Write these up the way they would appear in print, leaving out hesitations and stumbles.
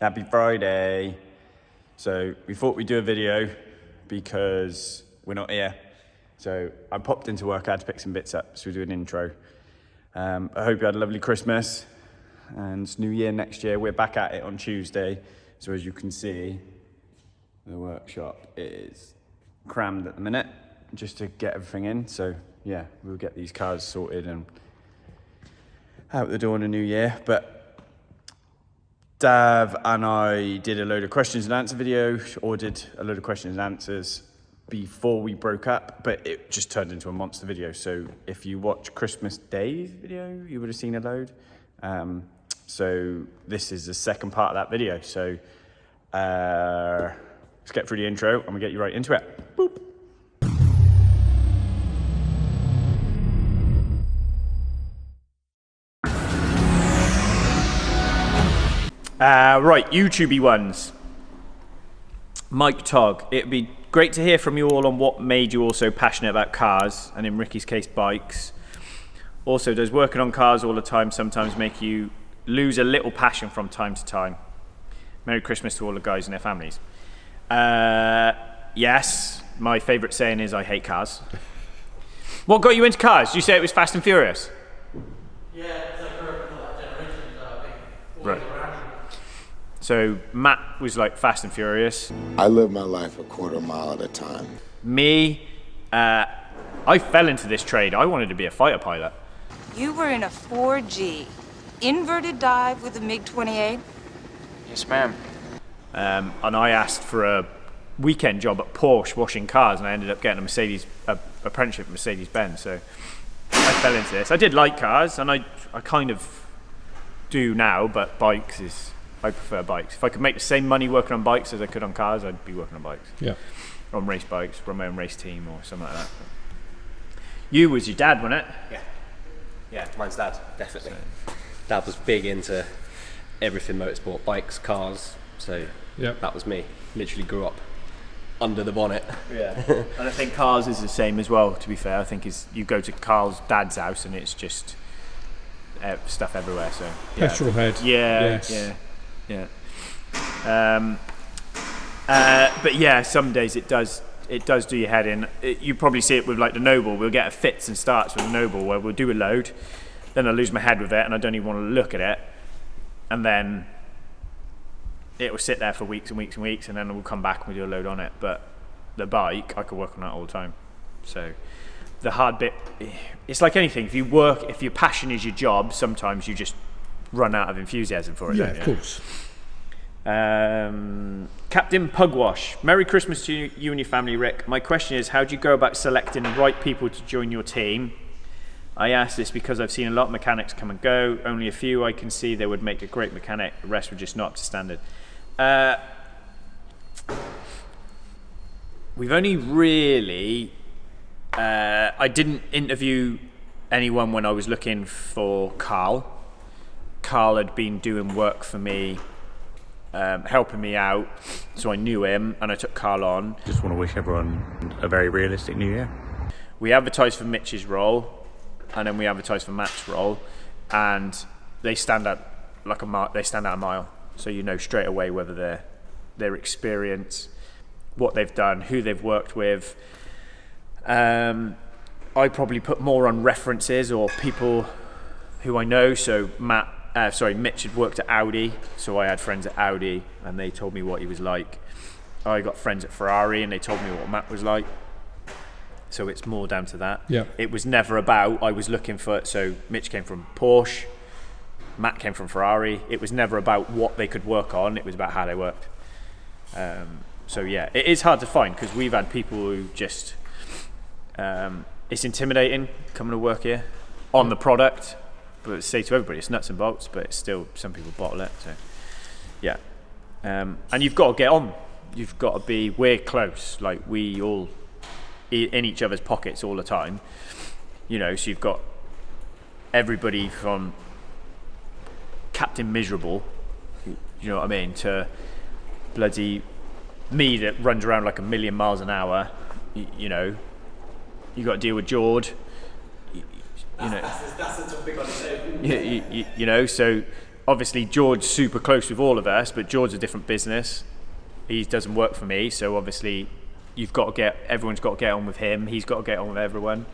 Happy Friday. So we thought we'd do a video because we're not here. So I popped into work, I had to pick some bits up, so we do an intro. I hope you had a lovely Christmas and it's New Year next year. We're back at it on Tuesday. So as you can see, the workshop is crammed at the minute just to get everything in. So yeah, we'll get these cars sorted and out the door in the new year. But Dav and I did a load of questions and answer video, or did a load of questions and answers before we broke up, but it just turned into a monster video. So if you watch Christmas Day's video, you would have seen a load. So this is the second part of that video. So let's get through the intro and we'll get you right into it. Boop. Right, YouTubey ones. Mike Togg, it'd be great to hear from you all on what made you all so passionate about cars, and in Ricky's case, bikes. Also, does working on cars all the time sometimes make you lose a little passion from time to time? Merry Christmas to all the guys and their families. Yes, my favourite saying is I hate cars. What got you into cars? Did you say it was Fast and Furious? Yeah, it's like for that generation, Right. So Matt was like Fast and Furious. I live my life a quarter mile at a time. Me, I fell into this trade. I wanted to be a fighter pilot. You were in a 4G inverted dive with a MiG-28? Yes, ma'am. And I asked for a weekend job at Porsche washing cars, and I ended up getting a apprenticeship at Mercedes-Benz. So I fell into this. I did like cars, and I kind of do now, but I prefer bikes. If I could make the same money working on bikes as I could on cars, I'd be working on bikes. Yeah. On race bikes, run my own race team or something like that. You was your dad, wasn't it? Yeah, mine's dad, definitely. Dad was big into everything motorsport, bikes, cars, so that was me. Literally grew up under the bonnet. Yeah. And I think cars is the same as well, to be fair. I think you go to Carl's dad's house and it's just stuff everywhere. So Petrol head. Yeah, yes. yeah. But yeah, some days it does do your head in. You probably see it with like the Noble. We'll get a fits and starts with the Noble where we'll do a load, then I lose my head with it and I don't even want to look at it, and then it will sit there for weeks and weeks and weeks, and then we'll come back and we do a load on it. But the bike, I could work on that all the time. So the hard bit, it's like anything. If your passion is your job, sometimes you just run out of enthusiasm for it. Yeah, don't of you? course. Captain Pugwash, Merry Christmas to you and your family, Rick. My question is, how do you go about selecting the right people to join your team? I ask this because I've seen a lot of mechanics come and go. Only a few I can see they would make a great mechanic. The rest were just not up to standard. We've only really... I didn't interview anyone when I was looking for Carl. Carl had been doing work for me, helping me out, so I knew him and I took Carl on. Just want to wish everyone a very realistic new year. We advertised for Mitch's role and then we advertised for Matt's role, and they stand out like a mile. So you know straight away whether their experience, what they've done, who they've worked with. I probably put more on references or people who I know. So Mitch had worked at Audi, so I had friends at Audi and they told me what he was like. I got friends at Ferrari and they told me what Matt was like. So it's more down to that. Yeah. It was never about, I was looking for, so Mitch came from Porsche, Matt came from Ferrari. It was never about what they could work on, it was about how they worked. So yeah, it is hard to find because we've had people who just, it's intimidating coming to work here on the product. But say to everybody, it's nuts and bolts, but it's still, some people bottle it. So, yeah. And you've got to get on. You've got to we're close. Like, we all in each other's pockets all the time. You know, so you've got everybody from Captain Miserable, you know what I mean, to bloody me that runs around like a million miles an hour. You know, you got to deal with Jord. You know, that's a topic on its own. you know, so obviously George's super close with all of us, but George's a different business. He doesn't work for me, so obviously everyone's got to get on with him. He's got to get on with everyone.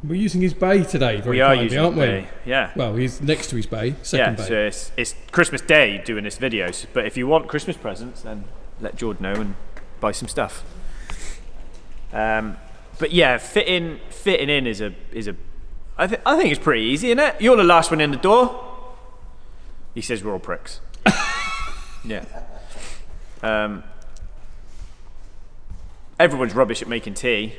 We're using his bay today, very kindly, aren't we? Bay. Yeah. Well, he's next to his bay, second bay. So it's Christmas Day doing this video. But if you want Christmas presents, then let George know and buy some stuff. But yeah, fitting in is a. I think it's pretty easy, isn't it? You're the last one in the door. He says we're all pricks. Yeah. Everyone's rubbish at making tea.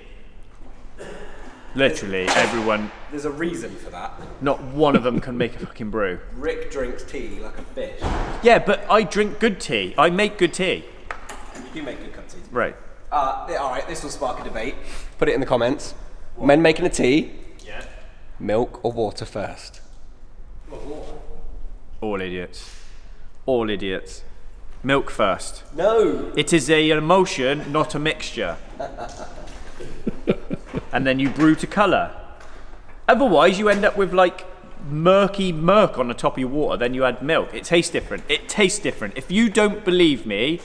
Literally everyone. There's a reason for that. Not one of them can make a fucking brew. Rick drinks tea like a fish. Yeah, but I drink good tea. I make good tea. You make good cup of tea. Right. Alright, this will spark a debate. Put it in the comments. What? Men making a tea. Yeah. Milk or water first? Water. All idiots. All idiots. Milk first. No. It is an emulsion, not a mixture. And then you brew to colour. Otherwise, you end up with like murky murk on the top of your water. Then you add milk. It tastes different. It tastes different. If you don't believe me,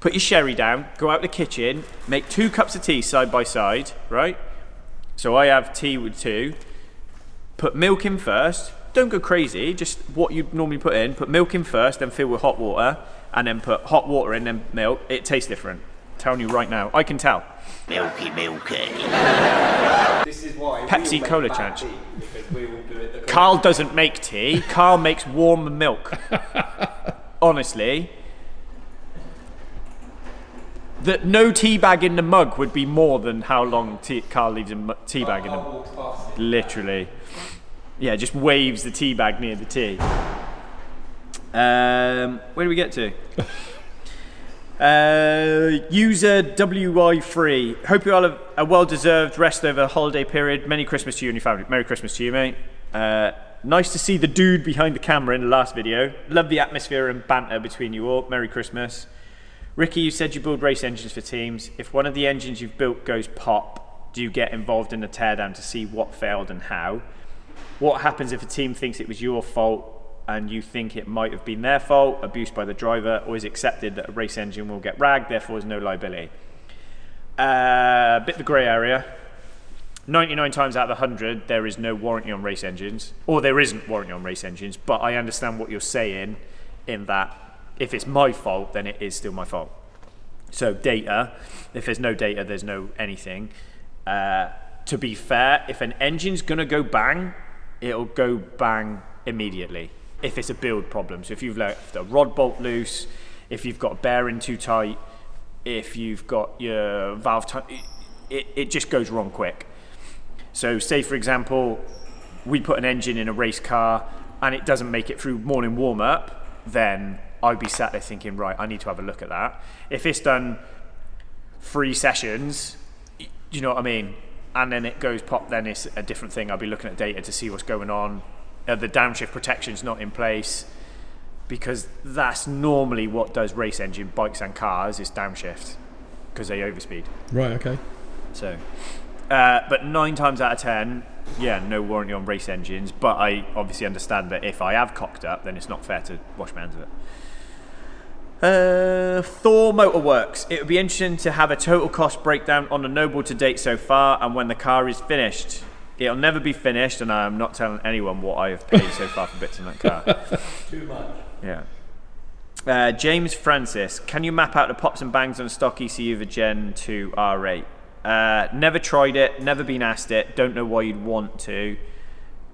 put your sherry down, go out the kitchen, make 2 cups of tea side by side, right? So I have tea with 2. Put milk in first. Don't go crazy, just what you normally put in. Put milk in first, then fill with hot water, and then put hot water in, then milk. It tastes different. I'm telling you right now. I can tell. Milky. This is why Pepsi Cola challenge. Carl doesn't make tea. Carl makes warm milk. Honestly. That no tea bag in the mug would be more than how long Carl leaves a tea bag in the literally. Yeah, just waves the tea bag near the tea. Where do we get to? User WY3. Hope you all have a well-deserved rest over the holiday period. Merry Christmas to you and your family. Merry Christmas to you, mate. Nice to see the dude behind the camera in the last video. Love the atmosphere and banter between you all. Merry Christmas. Ricky, you said you build race engines for teams. If one of the engines you've built goes pop, do you get involved in the teardown to see what failed and how? What happens if a team thinks it was your fault and you think it might have been their fault, abused by the driver, or is accepted that a race engine will get ragged, therefore there's no liability? Bit of a grey area. 99 times out of 100, there is no warranty on race engines, or there isn't warranty on race engines, but I understand what you're saying in that if it's my fault, then it is still my fault. So data, if there's no data, there's no anything. To be fair, if an engine's gonna go bang, it'll go bang immediately if it's a build problem. So if you've left a rod bolt loose, if you've got a bearing too tight, if you've got your valve tight, it just goes wrong quick. So say for example, we put an engine in a race car and it doesn't make it through morning warm-up, then I'd be sat there thinking, right, I need to have a look at that. If it's done 3 sessions, do you know what I mean? And then it goes pop, then it's a different thing. I'll be looking at data to see what's going on. The downshift protection's not in place, because that's normally what does race engine bikes and cars is downshift, because they overspeed. Right, okay. So, but 9 times out of 10, yeah, no warranty on race engines, but I obviously understand that if I have cocked up, then it's not fair to wash my hands of it. Thor Motorworks. It would be interesting to have a total cost breakdown on the Noble to date so far and when the car is finished. It'll never be finished, and I am not telling anyone what I have paid so far for bits in that car. Too much. Yeah. James Francis. Can you map out the pops and bangs on a stock ECU of a Gen 2 R8? Never tried it, never been asked it, don't know why you'd want to.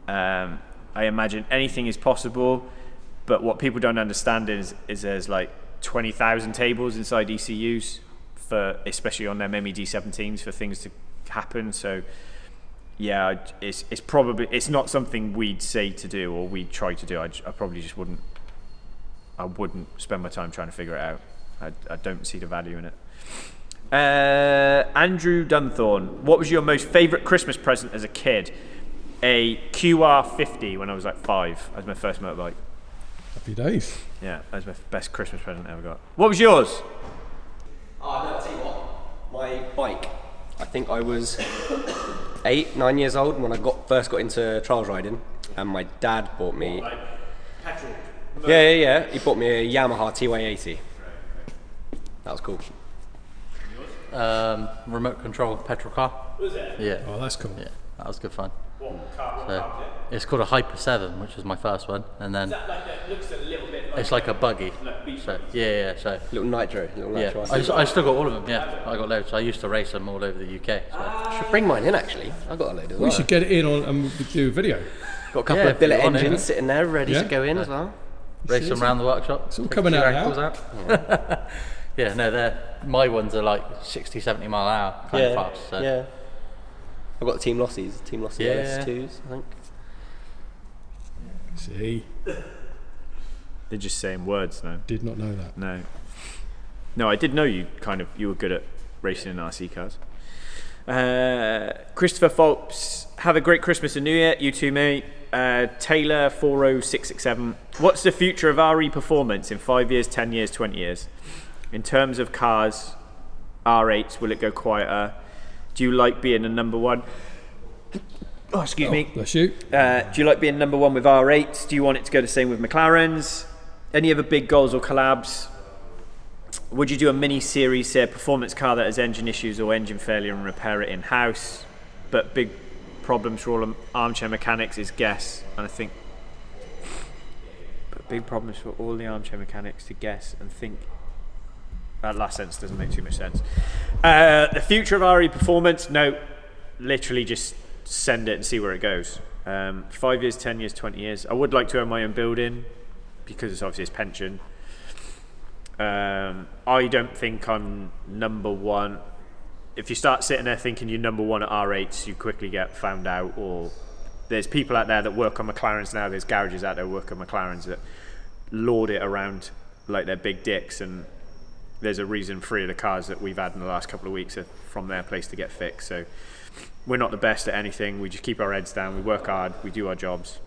I imagine anything is possible, but what people don't understand is there's like 20,000 tables inside ECUs, for especially on them MED 17s, for things to happen. So yeah, it's probably, it's not something we'd say to do or we'd try to do. I probably just wouldn't spend my time trying to figure it out. I don't see the value in it. Andrew Dunthorne, what was your most favourite Christmas present as a kid? A QR50 when I was like 5 as my first motorbike. Happy days. Yeah, that was my best Christmas present I ever got. What was yours? Oh, no, I'll tell you what. My bike. I think I was 8, 9 years old when I first got into trials riding. and my dad bought me. Like petrol. Yeah. He bought me a Yamaha TY80. That was cool. Remote control petrol car. Was it? Yeah. Oh, that's cool. Yeah, that was good fun. What car? So, it's called a Hyper 7, which was my first one, and then Is that like that? Looks a little bit like. it's like a buggy. Like beach So yeah. So Little nitro. yeah, I still got all of them. Yeah, I got loads. I used to race them all over the UK. So. I should bring mine in actually. I got a load as well. We should get it in on and do a video. Got a couple Yeah, of billet if you want engines it. sitting there ready Yeah. to go in as well. Race them around the workshop. It's all take coming a few out ankles now. out. Yeah, no, my ones are like 60, 70 mile an hour kind of fast. So. Yeah. I've got the Team Lossies Yeah. LS2s, I think. See, They're just saying words, no. did not know that. No, I did know you were good at racing in RC cars. Christopher Phelps, have a great Christmas and New Year. You too, mate. Taylor 40667. What's the future of RE performance in 5 years, 10 years, 20 years? In terms of cars, R8s, will it go quieter? Do you like being a number one? Oh, excuse me. Bless you. Do you like being number one with R8s? Do you want it to go the same with McLarens? Any other big goals or collabs? Would you do a mini series, say a performance car that has engine issues or engine failure and repair it in-house? But big problems for all armchair mechanics is guess. And I think... But big problems for all the armchair mechanics to guess and think... That last sentence doesn't make too much sense. The future of RE performance? No. Literally just send it and see where it goes. 5 years, 10 years, 20 years. I would like to own my own building because it's obviously his pension. I don't think I'm number one. If you start sitting there thinking you're number one at R8s, you quickly get found out. Or there's people out there that work on McLarens now. There's garages out there work on McLarens that lord it around like they're big dicks. And there's a reason 3 of the cars that we've had in the last couple of weeks are from their place to get fixed. So we're not the best at anything. We just keep our heads down. We work hard. We do our jobs.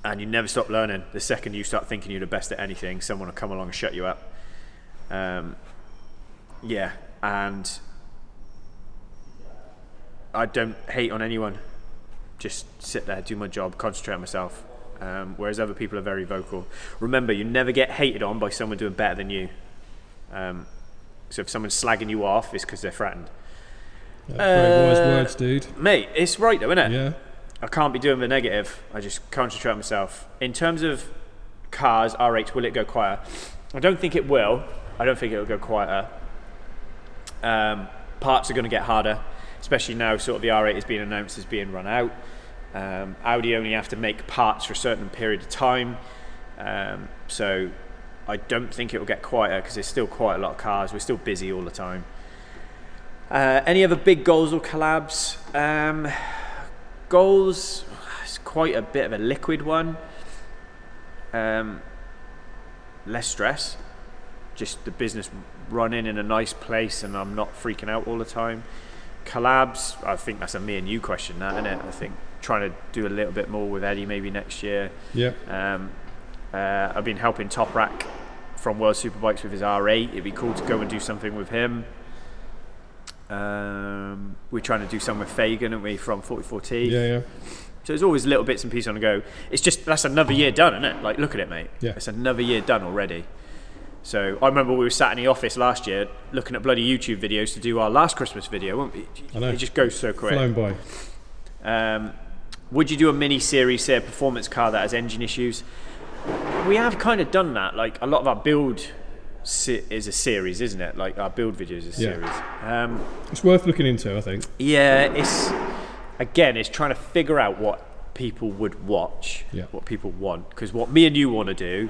And you never stop learning. The second you start thinking you're the best at anything, someone will come along and shut you up. Yeah, and I don't hate on anyone. Just sit there, do my job, concentrate on myself. Whereas other people are very vocal. Remember, you never get hated on by someone doing better than you. So if someone's slagging you off, it's because they're threatened. Very wise words, dude. Mate, it's right though, isn't it? Yeah. I can't be doing the negative. I just concentrate on myself. In terms of cars, R8, will it go quieter? I don't think it will. I don't think it will go quieter. Parts are going to get harder, especially now sort of the R8 is being announced as being run out. Audi only have to make parts for a certain period of time. So I don't think it will get quieter because there's still quite a lot of cars. We're still busy all the time. Any other big goals or collabs? Goals, it's quite a bit of a liquid one. Less stress. Just the business running in a nice place and I'm not freaking out all the time. Collabs, I think that's a me and you question, that, isn't it? I think trying to do a little bit more with Eddie maybe next year. Yeah. I've been helping Toprak from World Superbikes with his R8. It'd be cool to go and do something with him. We're trying to do something with Fagan, aren't we, from 44T? Yeah. So there's always little bits and pieces on the go. It's just, that's another year done, isn't it? Like, look at it, mate. Yeah. It's another year done already. So I remember we were sat in the office last year looking at bloody YouTube videos to do our last Christmas video, weren't we? I know. It just goes so quick. Flown by. Would you do a mini series, say a performance car that has engine issues? We have kind of done that. Like, a lot of our build is a series, isn't it? Like, our build videos is a series. It's worth looking into, I think. Yeah, it's trying to figure out what people would watch, what people want. Because what me and you want to do,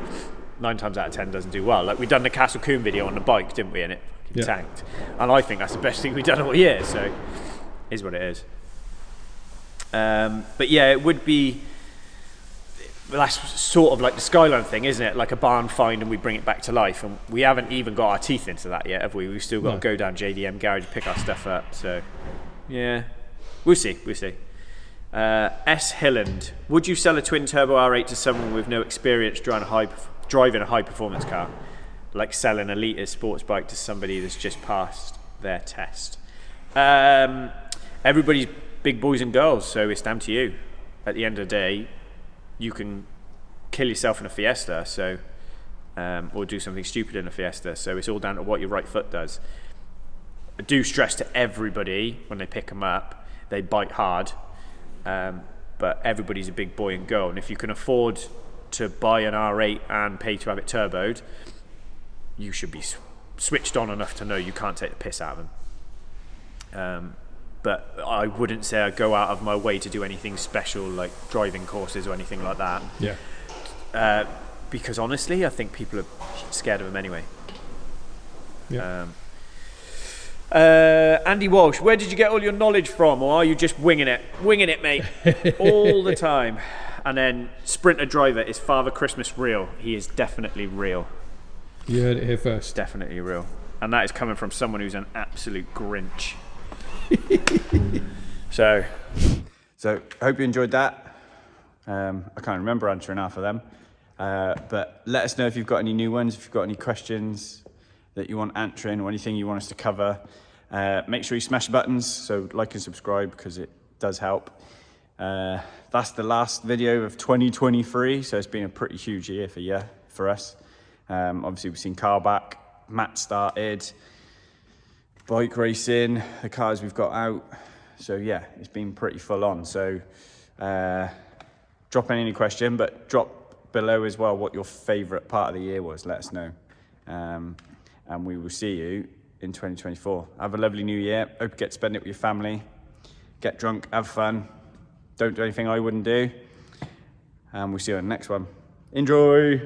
9 times out of 10 doesn't do well. Like, we done the Castle Coombe video on the bike, didn't we? And it tanked. And I think that's the best thing we've done all year. So, it is what it is. But yeah, it would be. That's sort of like the Skyline thing, isn't it? Like a barn find and we bring it back to life. And we haven't even got our teeth into that yet, have we? We've still got to go down JDM garage and pick our stuff up. So, yeah, we'll see. S. Hilland, would you sell a twin turbo R8 to someone with no experience driving a high performance car, like selling a Elite sports bike to somebody that's just passed their test? Everybody's big boys and girls, so it's down to you. at the end of the day, you can kill yourself in a Fiesta, so or do something stupid in a Fiesta. So it's all down to what your right foot does. I do stress to everybody when they pick them up, they bite hard, but everybody's a big boy and girl, and if you can afford to buy an R8 and pay to have it turboed, you should be switched on enough to know you can't take the piss out of them. But I wouldn't say I go out of my way to do anything special like driving courses or anything like that. Yeah. Because honestly, I think people are scared of them anyway. Yeah. Andy Walsh, where did you get all your knowledge from, or are you just winging it? Winging it, mate, all the time. And then Sprinter Driver, is Father Christmas real? He is definitely real. You heard it here first. Definitely real. And that is coming from someone who's an absolute Grinch. So I hope you enjoyed that. I can't remember answering half of them. But let us know if you've got any new ones, if you've got any questions that you want answering or anything you want us to cover. Make sure you smash the buttons, so like and subscribe, because it does help. That's the last video of 2023, so it's been a pretty huge year for us. Obviously we've seen car back, Matt started, bike racing, the cars we've got out. So yeah, it's been pretty full on. So drop in any question, but drop below as well what your favourite part of the year was. Let us know. And we will see you in 2024. Have a lovely new year. Hope you get to spend it with your family. Get drunk, have fun. Don't do anything I wouldn't do. And we'll see you on the next one. Enjoy!